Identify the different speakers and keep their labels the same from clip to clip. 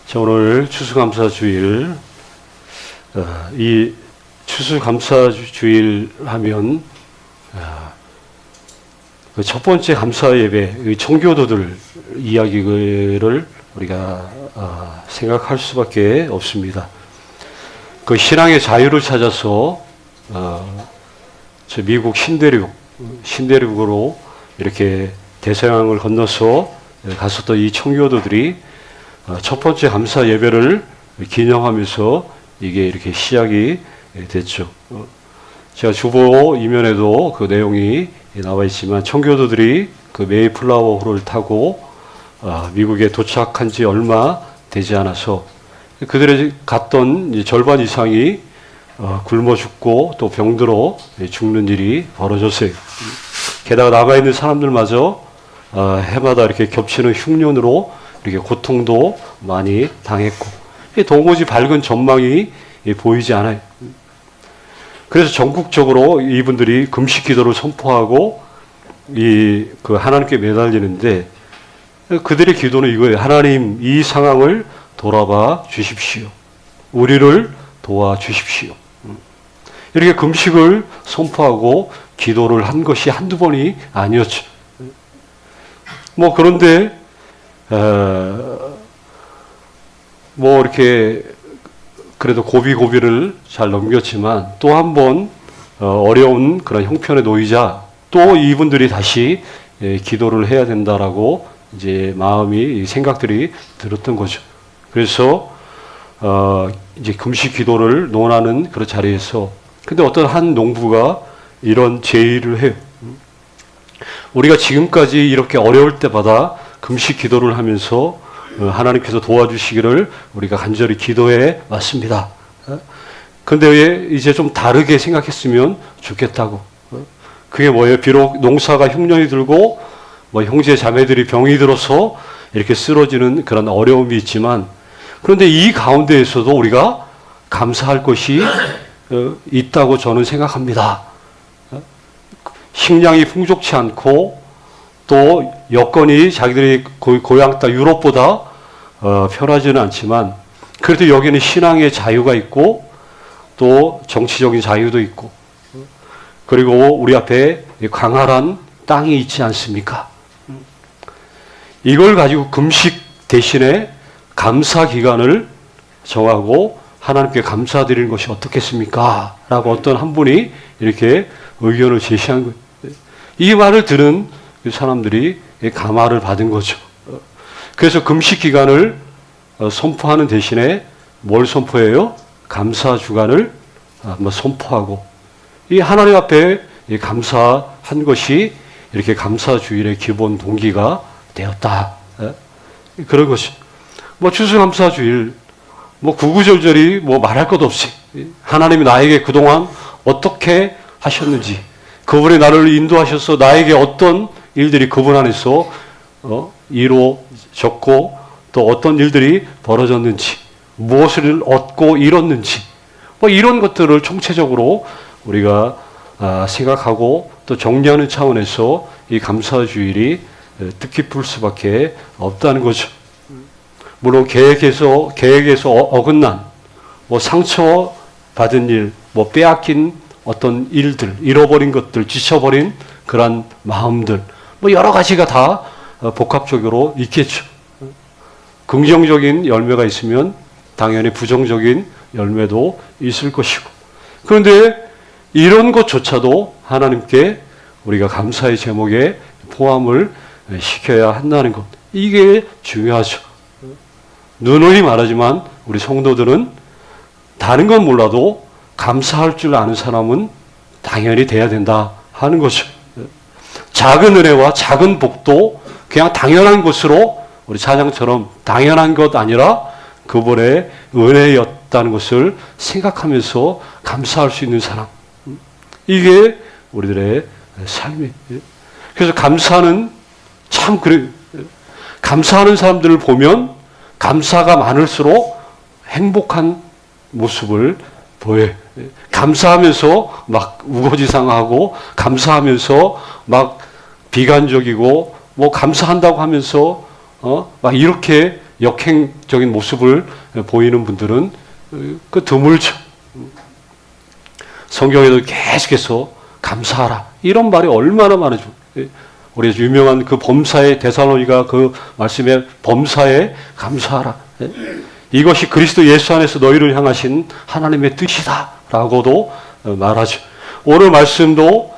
Speaker 1: 자, 오늘 추수감사주일, 이 추수감사주일 하면 그 첫 번째 감사 예배, 청교도들 이야기를 우리가 생각할 수밖에 없습니다. 그 신앙의 자유를 찾아서 저 미국 신대륙으로 이렇게 대서양을 건너서 갔었던 이 청교도들이 첫 번째 감사 예배를 기념하면서 이게 이렇게 시작이 됐죠. 제가 주보 이면에도 그 내용이 나와 있지만 청교도들이 그 메이플라워호를 타고 미국에 도착한 지 얼마 되지 않아서 그들이 갔던 절반 이상이 굶어 죽고 또 병들어 죽는 일이 벌어졌어요. 게다가 남아있는 사람들마저 해마다 이렇게 겹치는 흉년으로 이렇게 고통도 많이 당했고 도무지 밝은 전망이 보이지 않아요. 그래서 전국적으로 이분들이 금식 기도를 선포하고 그 하나님께 매달리는데 그들의 기도는 이거예요. 하나님, 이 상황을 돌아봐 주십시오. 우리를 도와주십시오. 이렇게 금식을 선포하고 기도를 한 것이 한두 번이 아니었죠. 그런데 이렇게 그래도 고비고비를 잘 넘겼지만 또 한 번 어려운 그런 형편에 놓이자 또 이분들이 다시 기도를 해야 된다라고 이제 생각들이 들었던 거죠. 그래서 이제 금식 기도를 논하는 그런 자리에서 근데 어떤 한 농부가 이런 제의를 해요. 우리가 지금까지 이렇게 어려울 때마다 금식 기도를 하면서 하나님께서 도와주시기를 우리가 간절히 기도해 왔습니다. 그런데 왜 이제 좀 다르게 생각했으면 좋겠다고. 그게 뭐예요? 비록 농사가 흉년이 들고 형제 자매들이 병이 들어서 이렇게 쓰러지는 그런 어려움이 있지만 그런데 이 가운데에서도 우리가 감사할 것이 있다고 저는 생각합니다. 식량이 풍족치 않고 또 여건이 자기들이 고향 땅 유럽보다 편하지는 않지만 그래도 여기는 신앙의 자유가 있고 또 정치적인 자유도 있고 그리고 우리 앞에 광활한 땅이 있지 않습니까? 이걸 가지고 금식 대신에 감사 기간을 정하고 하나님께 감사드리는 것이 어떻겠습니까? 라고 어떤 한 분이 이렇게 의견을 제시한 거예요. 이 말을 들은 사람들이 감화를 받은 거죠. 그래서 금식 기간을 선포하는 대신에 뭘 선포해요? 감사 주간을 선포하고 이 하나님 앞에 감사한 것이 이렇게 감사주일의 기본 동기가 되었다. 그런 것이 추수감사주일 구구절절히 말할 것 없이 하나님이 나에게 그동안 어떻게 하셨는지 그분이 나를 인도하셔서 나에게 어떤 일들이 그분 안에서 이루어졌고 또 어떤 일들이 벌어졌는지 무엇을 얻고 이뤘는지 이런 것들을 총체적으로 우리가 생각하고 또 정리하는 차원에서 이 감사주일이 뜻깊을 수밖에 없다는 거죠. 물론 계획에서 어긋난 상처받은 일, 빼앗긴 어떤 일들, 잃어버린 것들, 지쳐버린 그러한 마음들 여러 가지가 다 복합적으로 있겠죠. 긍정적인 열매가 있으면 당연히 부정적인 열매도 있을 것이고 그런데 이런 것조차도 하나님께 우리가 감사의 제목에 포함을 시켜야 한다는 것 이게 중요하죠. 누누이 말하지만 우리 성도들은 다른 건 몰라도 감사할 줄 아는 사람은 당연히 돼야 된다 하는 거죠. 작은 은혜와 작은 복도 그냥 당연한 것으로 우리 찬양처럼 당연한 것 아니라 그분의 은혜였다는 것을 생각하면서 감사할 수 있는 사람 이게 우리들의 삶이에요. 그래서 감사는 참 감사하는 사람들을 보면 감사가 많을수록 행복한 모습을 보여요. 감사하면서 우거지상하고 감사하면서 비관적이고 감사한다고 하면서 이렇게 역행적인 모습을 보이는 분들은 그 드물죠. 성경에도 계속해서 감사하라 이런 말이 얼마나 많으죠. 우리 유명한 그 범사에 데살로니가 그 말씀에 범사에 감사하라. 이것이 그리스도 예수 안에서 너희를 향하신 하나님의 뜻이다 라고도 말하죠. 오늘 말씀도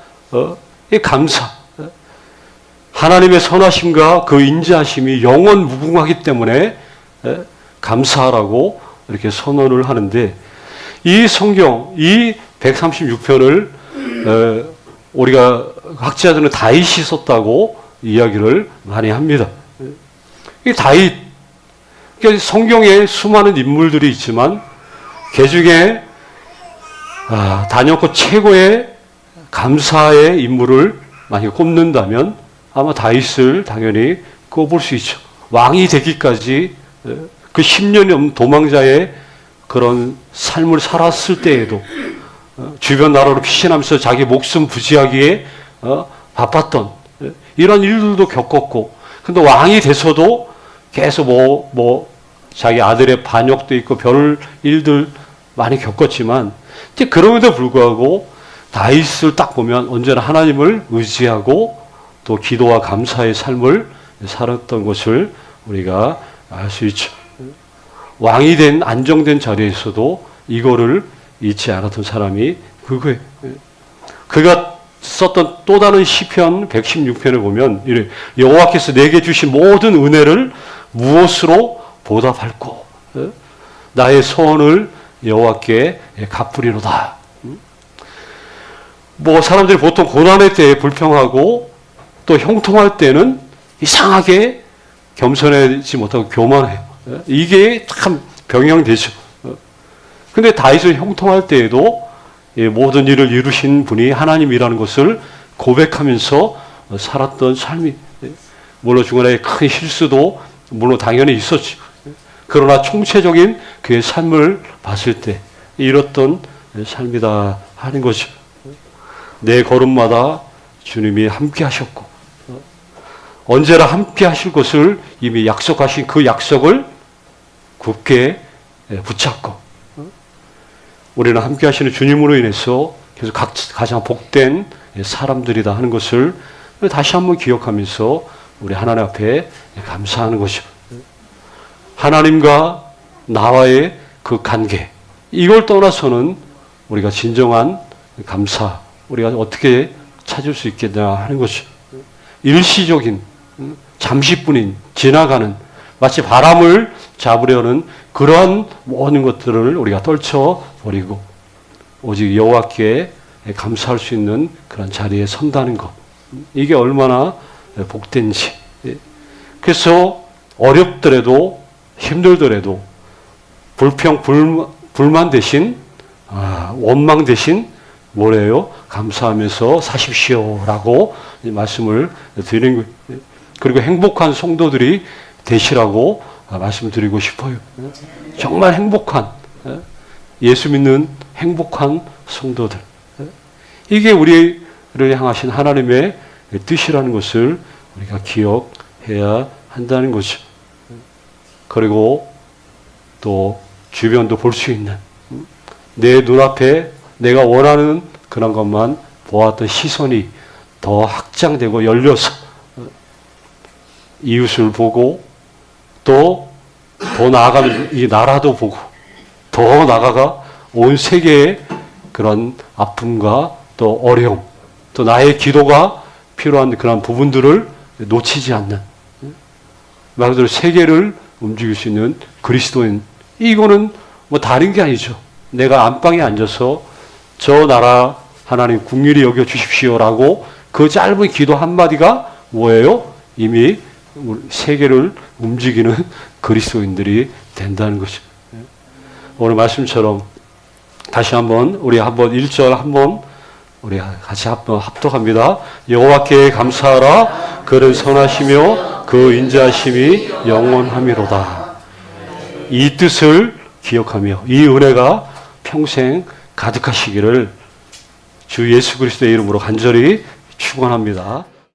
Speaker 1: 이 감사, 하나님의 선하심과 그 인자하심이 영원 무궁하기 때문에 감사하라고 이렇게 선언을 하는데, 이 성경, 이 136편을 우리가 학자들은 다윗이 썼다고 이야기를 많이 합니다. 이 다윗, 성경에 수많은 인물들이 있지만 그 중에 단연코 최고의 감사의 인물을 만약 꼽는다면 아마 다윗을 당연히 꼽을 수 있죠. 왕이 되기까지 그 10년이 넘는 도망자의 그런 삶을 살았을 때에도 주변 나라로 피신하면서 자기 목숨 부지하기에 바빴던 이런 일들도 겪었고, 근데 왕이 돼서도 계속 자기 아들의 반역도 있고 별 일들 많이 겪었지만, 그럼에도 불구하고 다윗을 딱 보면 언제나 하나님을 의지하고 또 기도와 감사의 삶을 살았던 것을 우리가 알 수 있죠. 왕이 된 안정된 자리에서도 이거를 잊지 않았던 사람이 그거예요. 그가 썼던 또 다른 시편 116편을 보면 이래, 여호와께서 내게 주신 모든 은혜를 무엇으로 보답할꼬, 나의 소원을 여호와께 갚으리로다. 사람들이 보통 고난의 때에 불평하고 또 형통할 때는 이상하게 겸손하지 못하고 교만해요. 이게 참 병행되죠. 근데 다윗은 형통할 때에도 모든 일을 이루신 분이 하나님이라는 것을 고백하면서 살았던 삶이, 물론 중간에 큰 실수도 물론 당연히 있었죠. 그러나 총체적인 그의 삶을 봤을 때 이렇던 삶이다 하는 거죠. 내 걸음마다 주님이 함께 하셨고 언제나 함께 하실 것을 이미 약속하신 그 약속을 굳게 붙잡고 우리는 함께 하시는 주님으로 인해서 계속 가장 복된 사람들이다 하는 것을 다시 한번 기억하면서 우리 하나님 앞에 감사하는 것이죠. 하나님과 나와의 그 관계, 이걸 떠나서는 우리가 진정한 감사, 우리가 어떻게 찾을 수 있겠냐 하는 것이죠. 일시적인, 잠시뿐인, 지나가는, 마치 바람을 잡으려는 그러한 모든 것들을 우리가 떨쳐버리고 오직 여호와께 감사할 수 있는 그런 자리에 선다는 것, 이게 얼마나 복된지. 그래서 어렵더라도 힘들더라도 불만 대신 원망 대신 뭐래요? 감사하면서 사십시오라고 말씀을 드리는 거예요. 그리고 행복한 성도들이 되시라고 말씀드리고 싶어요. 정말 행복한, 예수 믿는 행복한 성도들. 이게 우리를 향하신 하나님의 뜻이라는 것을 우리가 기억해야 한다는 거죠. 그리고 또 주변도 볼 수 있는, 내 눈앞에 내가 원하는 그런 것만 보았던 시선이 더 확장되고 열려서 이웃을 보고 또 더 나아가면 이 나라도 보고 더 나아가 온 세계의 그런 아픔과 또 어려움, 또 나의 기도가 필요한 그런 부분들을 놓치지 않는, 말 그대로 세계를 움직일 수 있는 그리스도인, 이거는 다른 게 아니죠. 내가 안방에 앉아서 저 나라 하나님 긍휼히 여겨 주십시오라고 그 짧은 기도 한마디가 뭐예요? 이미 세계를 움직이는 그리스도인들이 된다는 것이죠. 오늘 말씀처럼 다시 한번 우리 한번 1절 한번 우리 같이 한번 합독합니다. 여호와께 감사하라. 그는 선하시며 그 인자하심이 영원함이로다. 이 뜻을 기억하며 이 은혜가 평생 가득하시기를 주 예수 그리스도의 이름으로 간절히 축원합니다.